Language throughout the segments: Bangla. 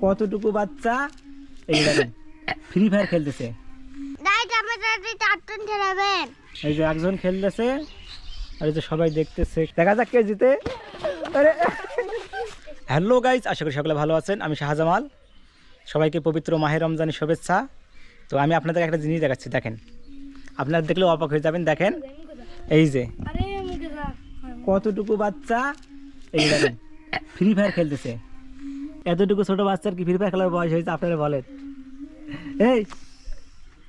কতটুকু বাচ্চা এই দেখেন ফ্রি ফায়ার খেলতেছে। এই যে একজন খেলতেছে আর এই যে সবাই দেখতেছে, দেখা যাক কে জিতে। আরে হ্যালো গাইস, আশা করি সকলে ভালো আছেন। আমি শাহজামাল, সবাইকে পবিত্র মাহে রমজানের শুভেচ্ছা। তো আমি আপনাদের একটা জিনিস দেখাচ্ছি, দেখেন, আপনারা দেখলেও অবাক হয়ে যাবেন। দেখেন এই যে কতটুকু বাচ্চা এই দেখেন ফ্রি ফায়ার খেলতেছে। এতটুকু ছোট বাচ্চার কি ফ্রি ফায়ার খেলার বয়স হয়েছে আপনারা বলেন? এই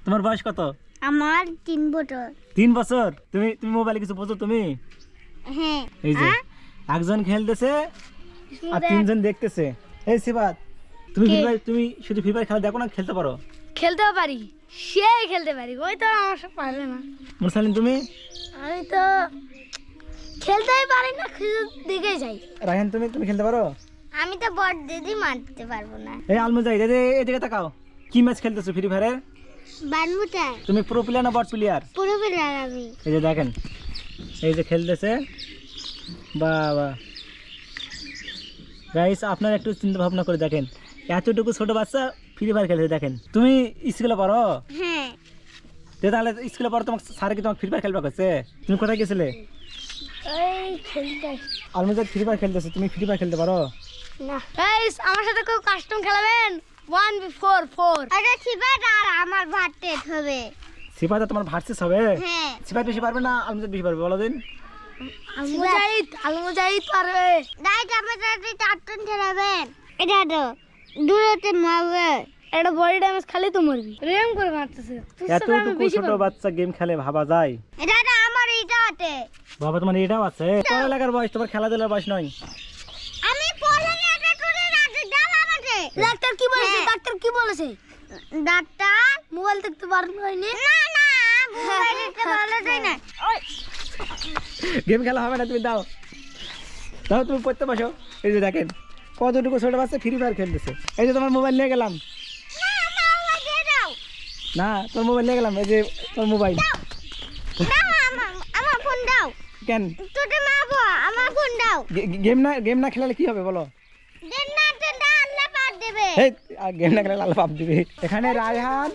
তোমার বয়স কত? আমার 3 বছর। 3 বছর? তুমি মোবাইলে কিছু বোঝো তুমি? হ্যাঁ। এই যে একজন খেলতেছে আর 3 জন দেখতেছে। এই সিবাত, তুমি শুধু ফ্রি ফায়ার খেলা দেখো না, খেলতে পারো? খেলতে পারি, সেই খেলতে পারি, ওই তো আমার সব পারে না। মুরসালিন তুমি? আমি তো খেলতেই পারি না, শুধু দেখে যাই। রায়হান তুমি খেলতে পারো? আমি তো বট দিদি মারতে পারবো না। এই আলমুজাহিদ, এদিকে তাকাও, কি ম্যাচ খেলতেছো ফ্রি ফায়ারে? বানমুটা। তুমি প্রো প্লেয়ার না বট প্লেয়ার? পুরো প্লেয়ার আমি। এই যে দেখেন, এই যে খেলতেছে। বাবা গাইস, আপনারা একটু চিন্তা ভাবনা করে দেখেন, এতটুকু ছোট বাচ্চা ফ্রি ফায়ার খেলতে। দেখেন, তুমি স্কুলে পড়ো? হ্যাঁ। তাহলে স্কুলে পড়ো, তোমাকে স্যার কি তোমাকে ফ্রি ফায়ার খেলবা করছে? তুমি কোথায় গেছিলে? এই খেলতে। আলমুজাহিদ ফ্রি ফায়ার খেলতেছে, তুমি ফ্রি ফায়ার খেলতে পারো না। গাইস, আমার সাথে কেউ কাস্টম খেলাবেন? 1v4। আরে সিবাত আর আমার ভার্সেস হবে। সিপাহটা তোমার ভার্সেস হবে? হ্যাঁ। সিপাহ বেশি পারবে না আলমুজাহিদ বেশি পারবে? বলো দিন। আলমুজাহিদ পারবে। গাইস, আমাদের কাস্টম খেলাবেন? এটা তো দূরতে মারবে, এটা বডি ড্যামেজ খালি তো মরবি। রেম করে মারতেছে। এতটুকু ছোট বাচ্চা গেম খেলে ভাবা যায়? এটা আমার এইটাতে। বাবা তোমার এটাও আছে? পড়ালেখার বয়স, তোমার খেলাধুলার বয়স নয়। আমি পড়ালেখা করে রাখি, দাও আমাকে। ডাক্তার কি বলেছে? ডাক্তার কি বলেছে? ডাক্তার মোবাইল দেখতে পারেন হয়নি? না না, মোবাইল দেখতে ভালো যায় না। গেম খেলা হবে না, তুমি দাও দাও, তুমি পড়তে বসো। এই যে দেখেন কতটুকু ছোট বাচ্চা ফ্রি ফায়ার খেলতেছে। এই যে তোমার মোবাইল নিয়ে গেলাম। না না, আমাকে দিয়ে দাও। না, তোর মোবাইল নিয়ে গেলাম। এই যে তোর মোবাইল। দাও আমার ফোন দাও। কেন? তোতে মারবো, আমার ফোন দাও। গেম না খেলালে কি হবে বলো? দেন না, দেন না, আল্লাহ পার দেবে। এই গেম না খেলালে আল্লাহ পাপ দিবে। এখানে রায়হান,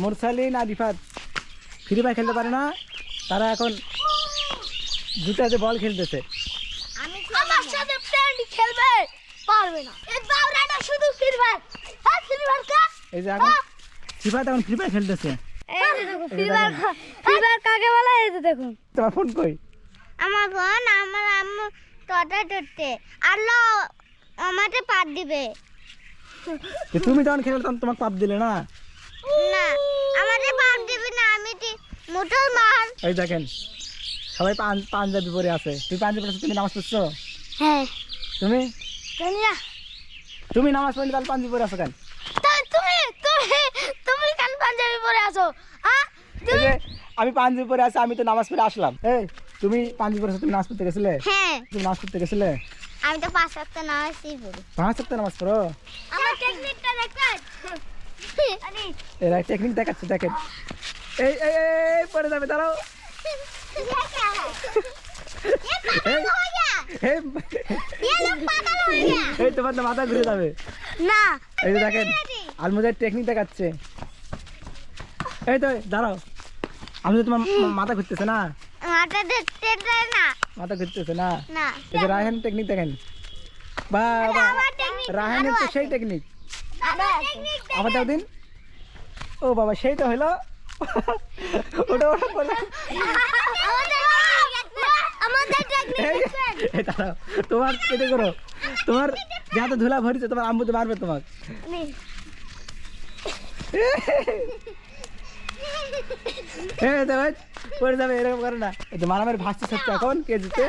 মুরসালিন, আরিফাত ফ্রি ফায়ার খেলতে পারে না, তারা এখন জুতাতে বল খেলতেছে। আমি আমার সাথে ফ্রেন্ড খেলবে পারবে না। এই বাউরাটা শুধু ফ্রি ফায়ার। হ্যাঁ, ফ্রি ফায়ার কা। এই যে এখন সিফাত এখন ফ্রি ফায়ার খেলতেছে। এই দেখো ফ্রি ফায়ার কাকে বলে? এই দেখুন। তোমার ফোন কই? আমার বোন, আমার আম্মু তোটা ধরতে আল্লাহ আমাকে পার দিবে। তুমি যখন খেলে তখন তোমাকে পাপ দিলে না? না, আমাকে পার দিবে না, আমি মোটর মার। এই দেখেন সবাই পাঞ্জাবি পরে আছে। তুমি পাঞ্জাবি পরে আছো, তুমি নামাজ পড়ছো? হ্যাঁ। তুমি কানিয়া তুমি নামাজ পড়লে তাহলে পাঞ্জাবি পরে আছো কেন? তুমি তুমি তুমি কেন পাঞ্জাবি পরে আছো? হ্যাঁ, এই যে আমি পাঞ্জাবি পরে আছি, আমি তো নামাজ পড়ে আসলাম। এই তুমি পাঞ্জাবি পরে আছো, তুমি নামাজ পড়তে গেছিলে? হ্যাঁ, তুমি নামাজ পড়তে গেছিলে? আমি তো 5 ওয়াক্ত নামাজই পড়ি। 5 ওয়াক্ত নামাজ পড়ো? আমার টেকনিকটা দেখবেন? আরে এরা টেকনিক দেখাচ্ছে, দেখেন। এই এই এই পড়ে যাবে, দাঁড়াও। ये क्या है? ये पागल हो गया। এই ये लोग पागल हो गया। এই তোমার তো মাথা ঘুরে যাবে। না, এই যে দেখেন আলমুজাহিদ টেকনিক দেখাচ্ছে। এই তো দাঁড়াও, আমি তো তোমার মাথা ঘুরতেছে না? মাথা দেখতে দেয় না। মাথা ঘুরতেছে না? না, এই যে রায়হান টেকনিক দেখেন। বাবা আমার টেকনিক রায়হানের তো সেই টেকনিক। আমার টেকনিক আবার দাও দিন। ও বাবা, সেই তো হলো। ওটা ওটা বলে। আমাদের টেকনিক এই দাঁড়াও, তোমার কেটে করো। তোমার যাতে ধুলা ভরিছে, তোমার আম্মু তো মারবে তোমার। এই তো ভাই পড়ে যাবে, এরকম করে না। এই তো মারামারি ভাসছে হচ্ছে এখন, কে জিতে?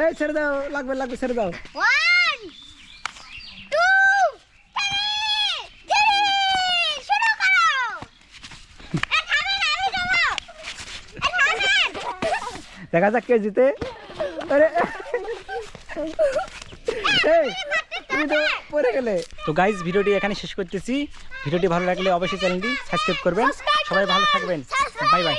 এই ছেড়ে দাও, লাগবে লাগবে, ছেড়ে দাও। 1 2 3 শুরু করো। আমি যাবো। দেখা যাক কে জিতে। আরে এই তুমি তো পড়ে গেলে। তো গাইজ, ভিডিওটি এখানে শেষ করতেছি। ভিডিওটি ভালো লাগলে অবশ্যই চ্যানেলটি সাবস্ক্রাইব করবেন। সবাই ভালো থাকবেন। Bye bye.